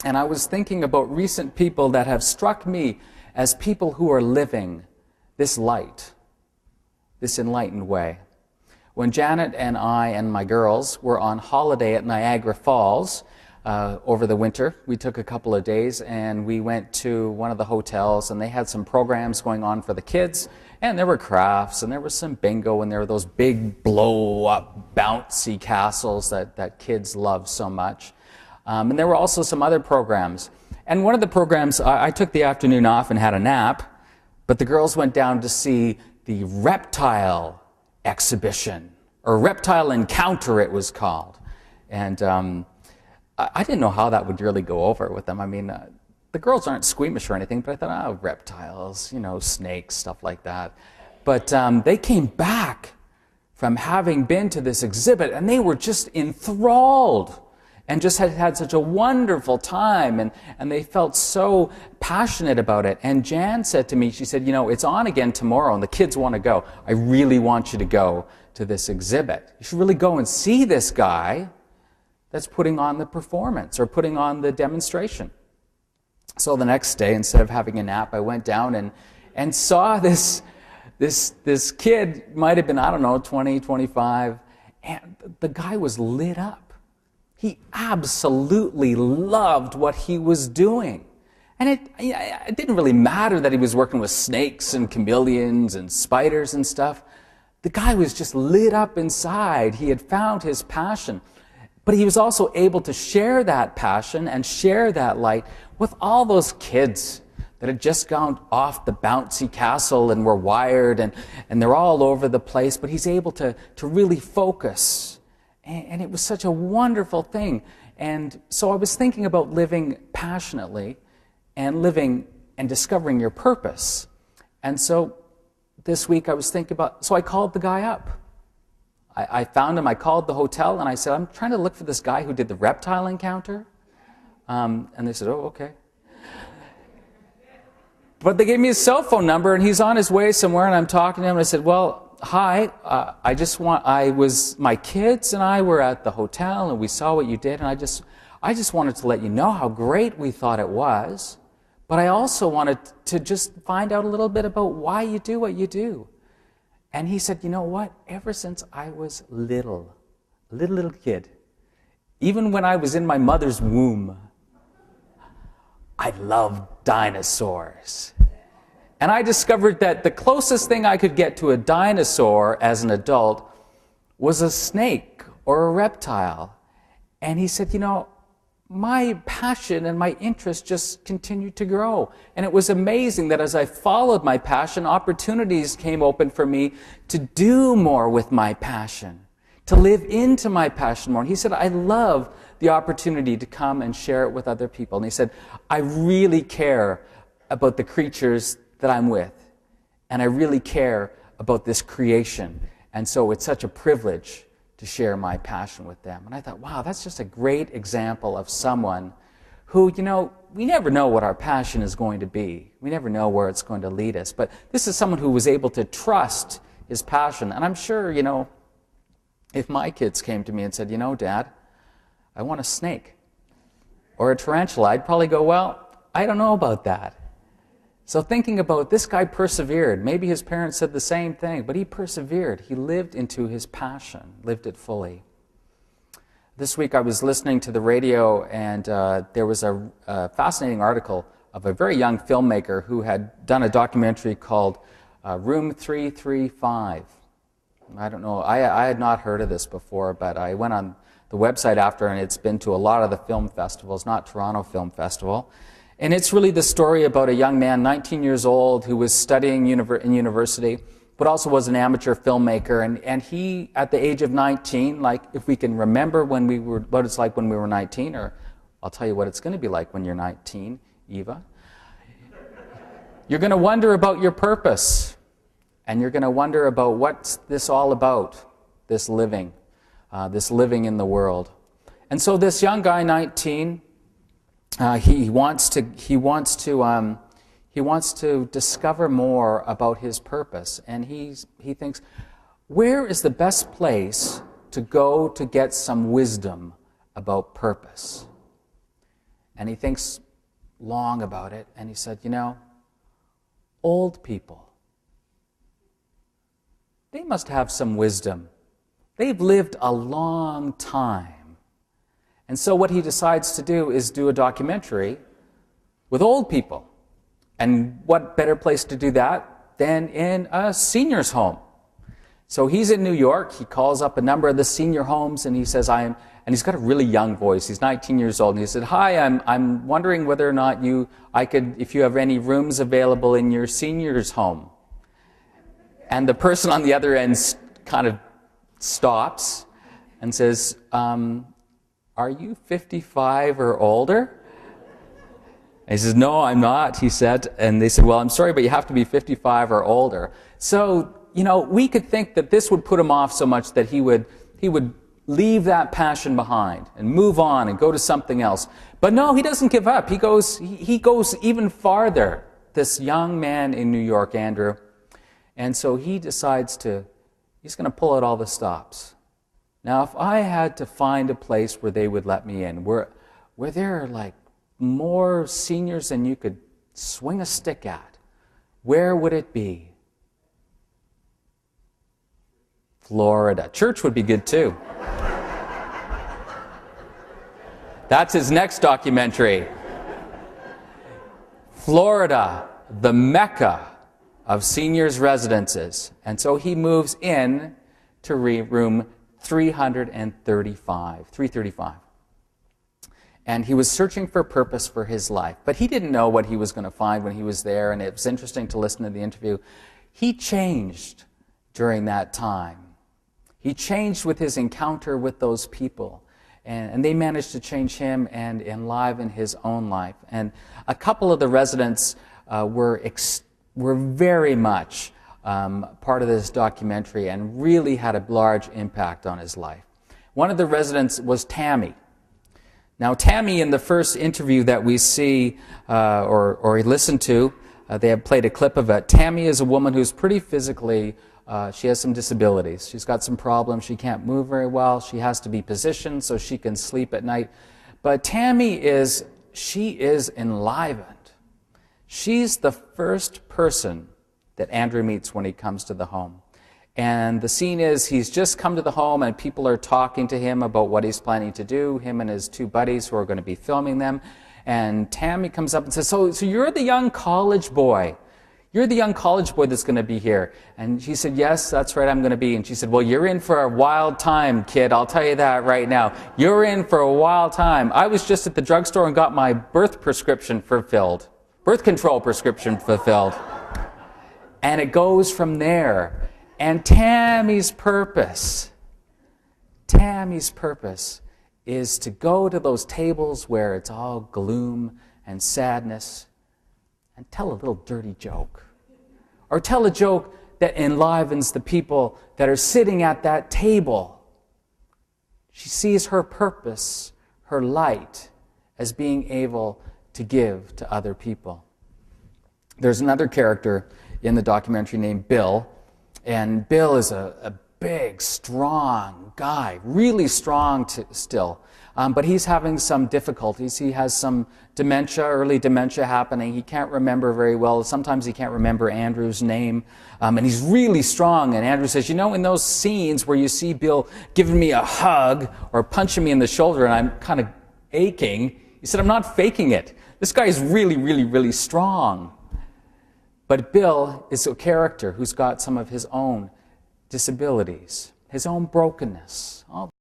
And I was thinking about recent people that have struck me as people who are living this light, this enlightened way. When Janet and I and my girls were on holiday at Niagara Falls over the winter, we took a couple of days and we went to one of the hotels, and they had some programs going on for the kids, and there were crafts and there was some bingo, and there were those big blow-up bouncy castles that kids love so much. And there were also some other programs. And one of the programs, I took the afternoon off and had a nap, but the girls went down to see the reptile exhibition, or reptile encounter it was called. And I didn't know how that would really go over with them. I mean, the girls aren't squeamish or anything, but I thought, oh, reptiles, you know, snakes, stuff like that. But they came back from having been to this exhibit, and they were just enthralled and just had such a wonderful time, and they felt so passionate about it. And Jan said to me, she said, you know, it's on again tomorrow, and the kids want to go. I really want you to go to this exhibit. You should really go and see this guy that's putting on the performance or putting on the demonstration. So the next day, instead of having a nap, I went down and saw this kid, might have been, I don't know, 20, 25, and the guy was lit up. He absolutely loved what he was doing. And it didn't really matter that he was working with snakes and chameleons and spiders and stuff. The guy was just lit up inside. He had found his passion. But he was also able to share that passion and share that light with all those kids that had just gone off the bouncy castle and were wired and they're all over the place. But he's able to really focus. And it was such a wonderful thing. And so I was thinking about living passionately and living and discovering your purpose. And so this week I was thinking about, so I called the guy up. I found him, I called the hotel, and I said, I'm trying to look for this guy who did the reptile encounter. And they said, oh, okay. But they gave me his cell phone number, and he's on his way somewhere, and I'm talking to him, and I said, well, hi, my kids and I were at the hotel and we saw what you did, and I just wanted to let you know how great we thought it was, but I also wanted to just find out a little bit about why you do what you do. And he said, you know what, ever since I was little kid, even when I was in my mother's womb, I loved dinosaurs. And I discovered that the closest thing I could get to a dinosaur as an adult was a snake or a reptile. And he said, you know, my passion and my interest just continued to grow. And it was amazing that as I followed my passion, opportunities came open for me to do more with my passion, to live into my passion more. And he said, I love the opportunity to come and share it with other people. And he said, I really care about the creatures that I'm with, and I really care about this creation, and so it's such a privilege to share my passion with them. And I thought, wow, that's just a great example of someone who, you know, we never know what our passion is going to be. We never know where it's going to lead us, but this is someone who was able to trust his passion. And I'm sure, you know, if my kids came to me and said, you know, Dad, I want a snake or a tarantula, I'd probably go, well, I don't know about that. So thinking about this guy persevered. Maybe his parents said the same thing, but he persevered. He lived into his passion, lived it fully. This week I was listening to the radio, and there was a fascinating article of a very young filmmaker who had done a documentary called Room 335. I don't know, I had not heard of this before, but I went on the website after, and it's been to a lot of the film festivals, not Toronto Film Festival. And it's really the story about a young man, 19 years old, who was studying in university, but also was an amateur filmmaker. And he, at the age of 19, like, if we can remember what it's like when we were 19, or I'll tell you what it's going to be like when you're 19, Eva. You're going to wonder about your purpose, and you're going to wonder about what's this all about, this living in the world. And so this young guy, 19, he wants to discover more about his purpose, and he thinks, where is the best place to go to get some wisdom about purpose? And he thinks long about it, and he said, you know, old people, they must have some wisdom. They've lived a long time. And so what he decides to do is do a documentary with old people. And what better place to do that than in a senior's home? So he's in New York. He calls up a number of the senior homes, and he says, and he's got a really young voice. He's 19 years old. And he said, hi, I'm wondering whether or not if you have any rooms available in your senior's home. And the person on the other end kind of stops and says, are you 55 or older? And he says, no, I'm not, he said. And they said, well, I'm sorry, but you have to be 55 or older. So, you know, we could think that this would put him off so much that he would leave that passion behind and move on and go to something else. But no, he doesn't give up. He goes even farther, this young man in New York, Andrew. And so he decides he's going to pull out all the stops. Now, if I had to find a place where they would let me in, where there are like more seniors than you could swing a stick at, where would it be? Florida. Church would be good too. That's his next documentary. Florida, the Mecca of seniors' residences. And so he moves in to room 335. And he was searching for purpose for his life. But he didn't know what he was going to find when he was there, and it was interesting to listen to the interview. He changed during that time. He changed with his encounter with those people. And they managed to change him and enliven his own life. And a couple of the residents were very much part of this documentary and really had a large impact on his life. One of the residents was Tammy. Now, Tammy, in the first interview that we see or listen to, they have played a clip of it. Tammy is a woman who's pretty physically, she has some disabilities. She's got some problems. She can't move very well. She has to be positioned so she can sleep at night. But Tammy she is enlivened. She's the first person that Andrew meets when he comes to the home. And the scene is he's just come to the home and people are talking to him about what he's planning to do, him and his two buddies who are going to be filming them. And Tammy comes up and says, so you're the young college boy. You're the young college boy that's going to be here. And she said, yes, that's right, I'm going to be. And she said, well, you're in for a wild time, kid. I'll tell you that right now. You're in for a wild time. I was just at the drugstore and got my birth prescription fulfilled. Birth control prescription fulfilled. And it goes from there. And Tammy's purpose is to go to those tables where it's all gloom and sadness and tell a little dirty joke. Or tell a joke that enlivens the people that are sitting at that table. She sees her purpose, her light, as being able to give to other people. There's another character in the documentary named Bill. And Bill is a big, strong guy, really strong still. But he's having some difficulties. He has some dementia, early dementia happening. He can't remember very well. Sometimes he can't remember Andrew's name. And he's really strong. And Andrew says, you know, in those scenes where you see Bill giving me a hug or punching me in the shoulder and I'm kind of aching, he said, I'm not faking it. This guy is really, really, really strong. But Bill is a character who's got some of his own disabilities, his own brokenness.